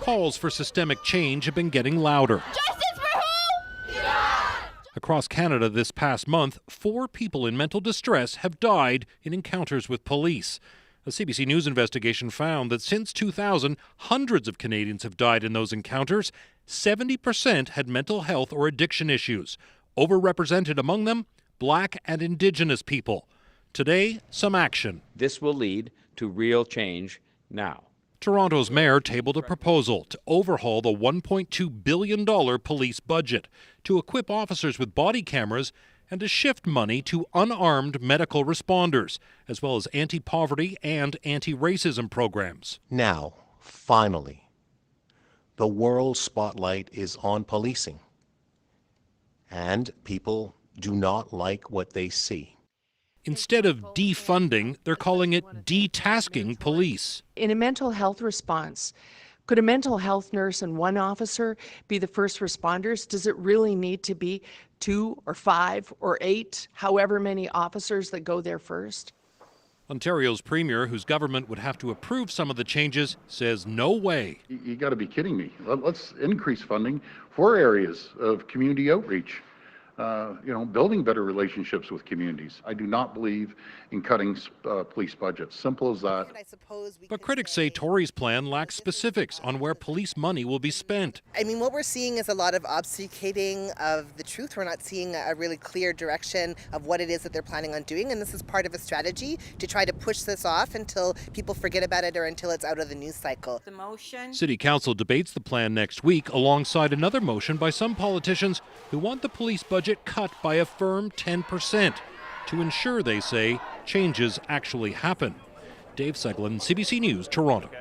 calls for systemic change have been getting louder. Justice for who? Yeah! Across Canada this past month, 4 people in mental distress have died in encounters with police. A CBC News investigation found that since 2000, hundreds of Canadians have died in those encounters. 70% had mental health or addiction issues. Overrepresented among them, Black and Indigenous people. Today, some action. This will lead to real change now. Toronto's mayor tabled a proposal to overhaul the $1.2 billion police budget, to equip officers with body cameras, and to shift money to unarmed medical responders, as well as anti-poverty and anti-racism programs. Now, finally, the world spotlight is on policing, and people do not like what they see. Instead of defunding, they're calling it detasking police. In a mental health response, could a mental health nurse and 1 officer be the first responders? Does it really need to be 2 or 5 or 8, however many officers that go there first? Ontario's premier, whose government would have to approve some of the changes, says no way. You got to be kidding me. Let's increase funding for areas of community outreach. Building better relationships with communities. I do not believe in cutting police budgets. Simple as that. But critics say Tory's plan lacks specifics on where police money will be spent. I mean, what we're seeing is a lot of obfuscating of the truth. We're not seeing a really clear direction of what it is that they're planning on doing, and this is part of a strategy to try to push this off until people forget about it or until it's out of the news cycle. The motion. City Council debates the plan next week alongside another motion by some politicians who want the police budget cut by a firm 10% to ensure, they say, changes actually happen. Dave Seglin, CBC News, Toronto.